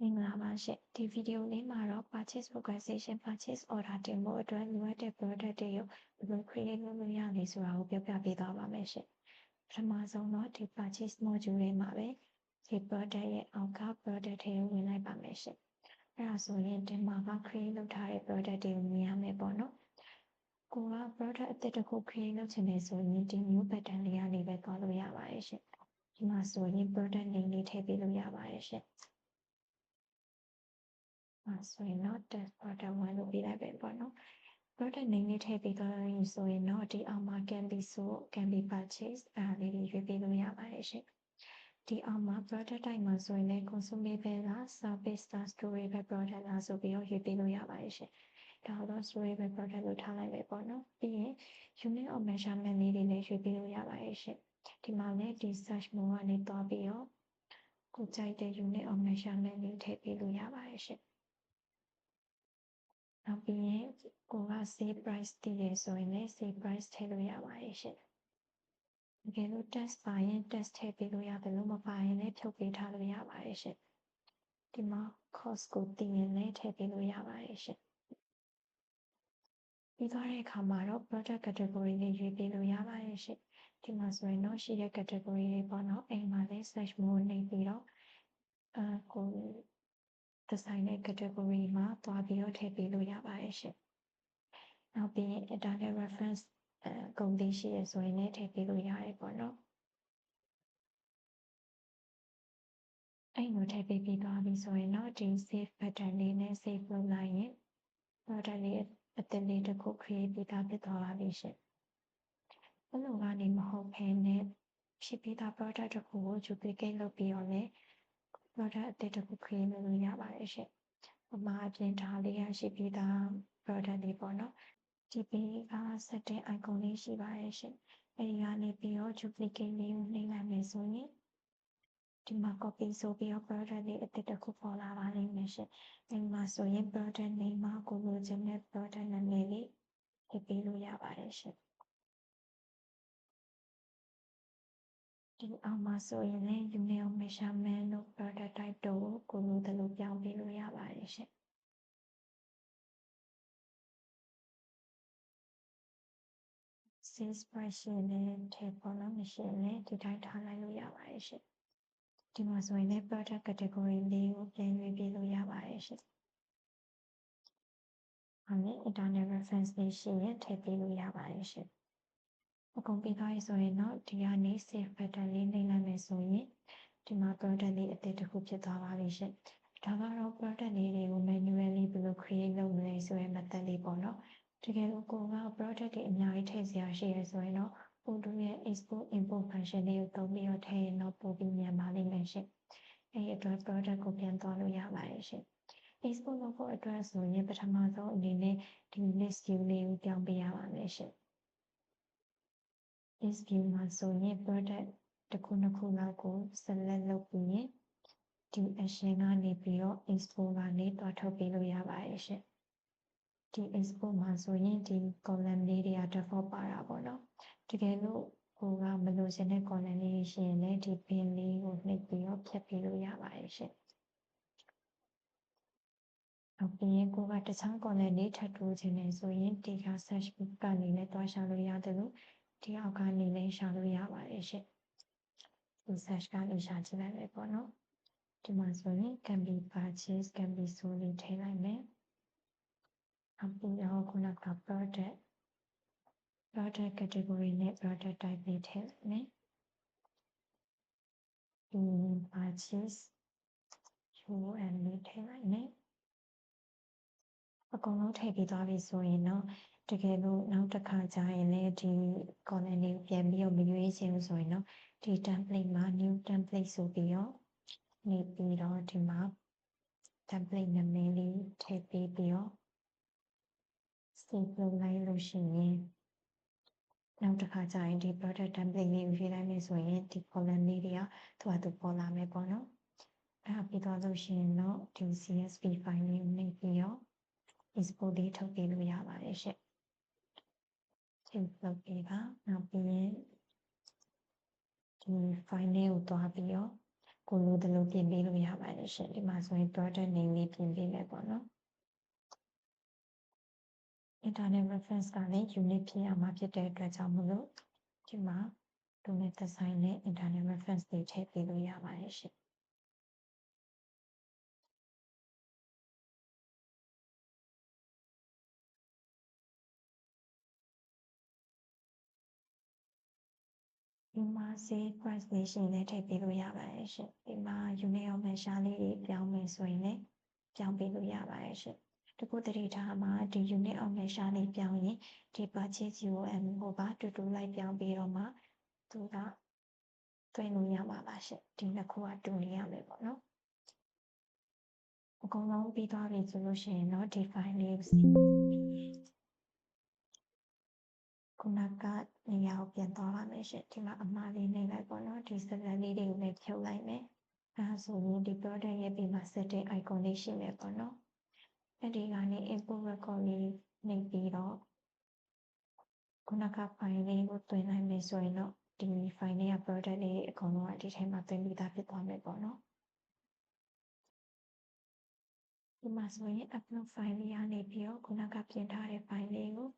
မင်္ဂလာပါရှင်ဒီဗီဒီယိုလေးမှာတော့ purchase organization purchase order တင်ဖို့အတွက်လိုအပ်တဲ့ product တွေကိုဘယ်လို create လုပ်လို့ရလဲဆိုတာကိုပြောပြပေးသွားပါမယ်ရှင်ပထမဆုံးတော့ဒီ purchase module လေးမှာပဲဒီ product ရဲ့အောက်က product တွေကိုဝင်လိုက်ပါမယ်ရှင်အဲ့ဒါဆိုရင်ဒီမှာက create လုပ်ထားတဲ့ product တွေကိုမြင်ရမယ်ပေါ့နော်ကိုက product အသစ်တစ်ခု create လုပ်ချင်တယ်ဆိုရင်ဒီ new button လေးကနေပဲသွားလို့ရပါတယ်ရှင်ဒီမှာဆိုရင် product name လေးထည့်ပေးလို့ရပါတယ်ရှင်ဆိုရင်တော့ test product 1လို့ပေးလိုက်ပဲပေါ့နော် product name လေးထည့်ပေးသွားရင်ဆိုရင်တော့ဒီအောက်မှာ can be sold can be purchased အဲ့ဒါလေးတွေရွေးပေးလို့ရပါတယ်ရှင်ဒီအောက်မှာ product type မှာဆိုရင်လည်း consumable လား service လား storable product လားဆိုပြီးတော့ရွေးပေးလို့ရပါတယ်ရှင်ဒါတော့ storable product လို့ထားလိုက်ပဲပေါ့နော်ပြီးရင် unit of measurement လေးတွေလည်းရွေးပေးလို့ရပါတယ်ရှင်ဒီမှာလည်းဒီ search mode ကနေသွားပြီးတော့ကိုကြိုက်တဲ့ unit of measurement လေးထည့်ပေးလို့ရပါတယ်ရှင်နောက်ပြီးရင်ကိုက sale price တည်ရဆိုရင်လည်း sale price ထည့်လို့ရပါတယ်ရှင်တကယ်လို့ test ပါရင် test ထည့်ပေးလို့ရတယ်လို့မပါရင်လည်းဖြုတ်ပေးထားလို့ရပါတယ်ရှင်ဒီမှာ cost ကိုတည်ရင်လည်းထည့်ပေးလို့ရပါတယ်ရှင်ပြီးသွားတဲ့အခါမှာတော့ product category လေးရွေးပေးလို့ရပါတယ်ရှင်ဒီမှာဆိုရင်တော့ရှိတဲ့ category လေးပေါ့နော်အိမ်မှာလည်း search mode နေပြီးတော့ကိုသက်ဆိုင်တဲ့ category မှာသွားပြီးတော့ထည့်ပေးလို့ရပါတယ်ရှင်နောက်ပြီးရင် internet reference ဂုဏ်လေးရှိရဆိုရင်လည်းထည့်ပေးလို့ရတယ်ပေါ့နော်အဲ့လိုထည့်ပေးပြီးသွားပြီဆိုရင်တော့ဒီ save button လေးနဲ့ save လုပ်လိုက်ရင် product လေးအသစ်လေးတစ်ခု create ပြီးသားဖြစ်သွားပါပြီရှင်အဲ့လိုကနေမဟုတ်ဘဲနဲ့ဖြစ်ပြီးသား product တစ်ခုကို duplicate လုပ်ပြီးတော့လည်း product အသစ်တစ်ခု create လုပ်လို့ရပါတယ်ရှင်။ဥပမာအပြင်ဒါလေးရရှိပြီးသား product လေးပေါ့နော်။ဒီဘေးက setting icon လေးရှိပါတယ်ရှင်။အဲဒီကနေပြီးတော့ duplicate လေးကိုနှိပ်လိုက်မယ်ဆိုရင်ဒီမှာ copy ဆိုပြီးတော့ product လေးအသစ်တစ်ခုပေါ်လာပါလိမ့်မယ်ရှင်။အဲဒီမှာဆိုရင် product name မှာကိုလိုချင်တဲ့ product နာမည်လေးထည့်ပေးလို့ရပါတယ်ရှင်။ဒီအောက်မှာဆိုရင်လည်း unit of measurement တို့ product type တို့ကိုလိုသလိုပြောင်းပေးလို့ရပါတယ်ရှင်။ sales price ရှင်လည်းထည့်ပေါ်လို့မရှိရင်လည်းဒီတိုင်းထားလိုက်လို့ရပါတယ်ရှင်။ဒီမှာဆိုရင်လည်း product category လေးကိုပြန်ရွေးပေးလို့ရပါတယ်ရှင်။ဟာနဲ့ internet reference လေးရှိရင်ထည့်ပေးလို့ရပါတယ်ရှင်။အကုန်ပြီးသွားပြီဆိုရင်တော့ဒီကနေ save button လေးနှိပ်လိုက်မယ်ဆိုရင်ဒီမှာ product လေးအသစ်တစ်ခုဖြစ်သွားပါပြီရှင်။ဒါကတော့ product လေးတွေကို manually ဘယ်လို create လုပ်မလဲဆိုတဲ့ method လေးပေါ့နော်။တကယ်လို့ကိုက product တွေအများကြီးထည့်စရာရှိရဆိုရင်တော့ Odoo ရဲ့ export import function လေးကိုသုံးပြီးတော့ထည့်ရင်တော့ပိုပြီးမြန်ပါလိမ့်မယ်ရှင်။အဲဒီအတွက် product ကိုပြန်သွားလို့ရပါတယ်ရှင်။ export လုပ်ဖို့အတွက်ဆိုရင်ပထမဆုံးအနေနဲ့ဒီ list view လေးကိုပြောင်းပေးရပါမယ်ရှင်။ list view မှာဆိုရင် product တစ်ခုနှစ်ခုလောက်ကို select လုပ်ပြီးရင်ဒီ action ကနေပြီးတော့ export ကနေတွားထုတ်ပေးလို့ရပါတယ်ရှင်ဒီ export မှာဆိုရင်ဒီ column လေးတွေက default ပါတာပေါ့နော်တကယ်လို့ကိုကမလိုချင်တဲ့ column လေးရှိရင်လည်းဒီ bin လေးကိုနှိပ်ပြီးတော့ဖြတ်ပေးလို့ရပါတယ်ရှင်နောက်ပြီးရင်ကိုကတခြား column လေးထပ်တိုးချင်တယ်ဆိုရင်ဒီက search ကနေလည်းတွားရှာလို့ရတယ်လို့ဒီအောက်ကနေလည်းရှာလို့ရပါတယ်ရှင်ဒီ search ကနေရှာကြည့်လိုက်မယ်ပေါ့နော်ဒီမှာဆိုရင် can be purchased can be sold လေးထည့်လိုက်မယ်နောက်ပြီးတော့ခုနက product category နဲ့ product type လေးထည့်လိုက်မယ်purchase URL လေးထည့်လိုက်မယ်အကုန်လုံးထည့်ပြီးသွားပြီဆိုရင်တော့တကယ်လို့နောက်တစ်ခါကြာရင်လည်းဒီ column လေးပြန်ပြီးတော့မရွေးချင်ဘူးဆိုရင်တော့ဒီ template မှာ new template ဆိုပြီးတော့နေပြီးတော့ဒီမှာ template နာမည်လေးထည့်ပေးပြီးတော့ save လုပ်လိုက်လို့ရှိရင်နောက်တစ်ခါကြာရင်ဒီ product template လေးကိုရွေးလိုက်မယ်ဆိုရင်ဒီ column လေးတွေကသူ့ဟာသူပေါ်လာမယ်ပေါ့နော်အဲ့ဒါပြီးသွားလို့ရှိရင်တော့ဒီ CSV file လေးကိုနှိပ်ပြီးတော့ export လေးထုတ်ပေးလို့ရပါတယ်ရှင့်ထုတ်လုပ်ပေးပါနောက်ပြီးရင်ဒီ file လေးကိုတွားပြီးတော့ ကိုလိုသလိုပြင်ပေးလို့ရပါတယ်ရှင်ဒီမှာဆိုရင် product name လေးပြင်ပေးမယ်ပေါ့နော် internet reference ကလည်း unit ဖြစ်ရမှာဖြစ်တဲ့အတွက်ကြောင့်မလို့ဒီမှာသူနဲ့သက်ဆိုင်တဲ့ internet reference တွေထည့်ပေးလို့ရပါတယ်ရှင်ဒီမှာ save price လေးရှိနေထည့်ပေးလို့ရပါတယ်ရှင်ဒီမှာ unit of measure လေးတွေပြောင်းမယ်ဆိုရင်လည်းပြောင်းပေးလို့ရပါတယ်ရှင်တခုတတိထားမှာဒီ unit of measure လေးပြောင်းရင်ဒီ purchase UOM ကိုပါတူတူလိုက်ပြောင်းပြီးတော့မှသူကသွင်းလို့ရမှာပါရှင်ဒီနှစ်ခုကတူနေရမယ်ပေါ့နော်အကုန်လုံးပြီးသွားပြီဆိုလို့ရှိရင်တော့ဒီ file လေးကိုခုနကနေရာကိုပြန်သွားပါမယ်ရှင်ဒီမှာအမှားလေးနေလိုက်ပေါ့နော်ဒီစလက်လေးတွေကိုလည်းဖြုတ်လိုက်မယ်အဲဒါဆိုရင်ဒီ product ရဲ့ပြီးမှာ setting icon လေးရှိမယ်ပေါ့နော်အဲ့ဒီကနေ import record လေးနှိပ်ပြီးတော့ခုနက file လေးကိုသွင်းလိုက်မယ်ဆိုရင်တော့ဒီ file လေးက product လေးအကုန်လုံးကဒီထဲမှာသွင်းပြီးသားဖြစ်သွားမယ်ပေါ့နော်ဒီမှာဆိုရင် upload file လေးကနေပြီးတော့ခုနကပြင်ထားတဲ့ file လေးကို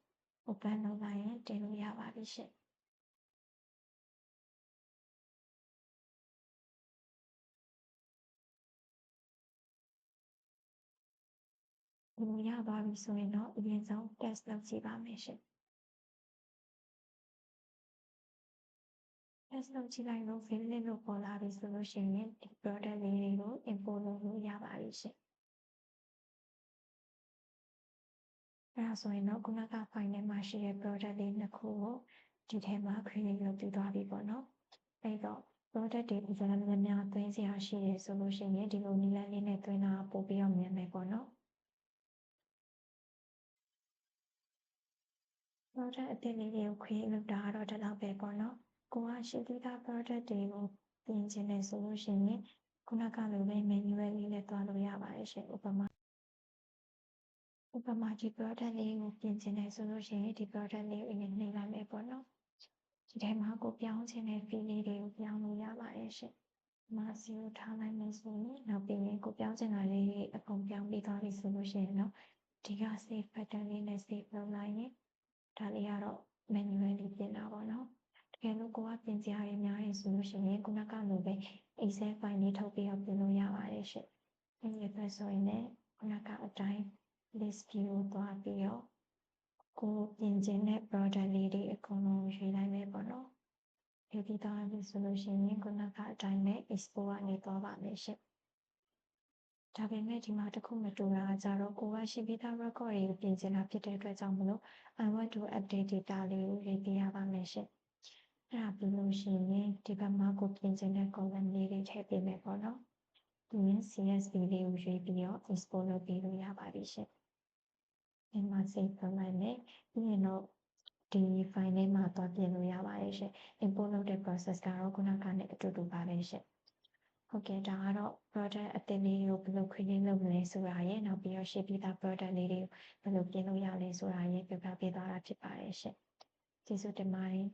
open လုပ်လိုက်ရင်တင်လို့ရပါပြီရှင်ဒီလိုရသွားပြီဆိုရင်တော့အရင်ဆုံး test လုပ်ကြည့်ပါမယ်ရှင် test လုပ်ကြည့်လိုက်လို့ valid လို့ပေါ်လာပြီဆိုလို့ရှိရင်ဒီ product လေးတွေကို import လုပ်လို့ရပါပြီရှင်အဲ့ဒါဆိုရင်တော့ခုနက file ထဲမှာရှိတဲ့ product လေးနှစ်ခုကိုဒီထဲမှာ create လုပ်ပြီးသွားပြီပေါ့နော်အဲ့တော့ product တွေအများများသွင်းစရာရှိတယ်ဆိုလို့ရှိရင်ဒီလိုနည်းလမ်းလေးနဲ့သွင်းတာပို့ပြီးတော့မြန်မယ်ပေါ့နော် product အသစ်လေးတွေကို create လုပ်တာကတော့ဒီလောက်ပဲပေါ့နော်ကိုကရှိပြီးသား product တွေကိုပြင်ချင်တယ်ဆိုလို့ရှိရင်ခုနကလိုပဲ manual လေးနဲ့သွားလို့ရပါတယ်ရှင်ဥပမာဒီ product လေးကိုပြင်ချင်တယ်ဆိုလို့ရှိရင်ဒီ product လေးကိုအရင်နှိပ်လိုက်မယ်ပေါ့နော်ဒီထဲမှာကိုပြောင်းချင်တဲ့ fee လေးတွေကိုပြောင်းလို့ရပါတယ်ရှင်မှာ0ထားလိုက်မယ်ဆိုရင်နောက်ပြီးရင်ကိုပြောင်းချင်တာလေးတွေအကုန်ပြောင်းပြီးသွားပြီဆိုလို့ရှိရင်တော့ဒီက save button လေးနဲ့ save လုပ်လိုက်ရင်ဒါလေးကတော့ manual လေးပြင်တာပေါ့နော်တကယ်လို့ကိုကပြင်စရာတွေများရင်ဆိုလို့ရှိရင်ခုနကလိုပဲ Excel file လေးထုတ်ပြီးတော့ပြင်လို့ရပါတယ်ရှင်အဲ့ဒီအတွက်ဆိုရင်လည်းခုနကအတိုင်း list view ကိုသွားပြီးတော့ကိုပြင်ချင်တဲ့ product လေးတွေအကုန်လုံးရွေးလိုက်မယ်ပေါ့နော်ရွေးပြီးသွားပြီဆိုလို့ရှိရင်ခုနကအတိုင်းပဲ export ကနေသွားပါမယ်ရှင်ဒါပေမဲ့ဒီမှာတစ်ခုမတူတာကကြတော့ကိုကရှိပြီးသား record တွေကိုပြင်ချင်တာဖြစ်တဲ့အတွက်ကြောင့်မလို့ I want to update data လေးကိုရွေးပေးရပါမယ်ရှင်အဲ့ဒါပြီးလို့ရှိရင်ဒီဘက်မှာကိုပြင်ချင်တဲ့ column လေးတွေထည့်ပေးမယ်ပေါ့နော်ပြီးရင် CSV လေးကိုရွေးပြီးတော့ export လုပ်ပေးလို့ရပါပြီရှင်ဒီမှာ save လုပ်လိုက်မယ်ပြီးရင်တော့ဒီ file ထဲမှာသွားပြင်လို့ရပါတယ်ရှင် import လုပ်တဲ့ process ကတော့ခုနကနဲ့အတူတူပါပဲရှင်ဟုတ်ကဲ့ဒါကတော့ product အသစ်လေးကိုဘယ်လို create လုပ်မလဲဆိုတာရယ်နောက်ပြီးတော့ရှိပြီးသား product လေးတွေကိုဘယ်လိုပြင်လို့ရလဲဆိုတာရယ်ပြပြပေးသွားတာဖြစ်ပါတယ်ရှင်ကျေးဇူးတင်ပါတယ်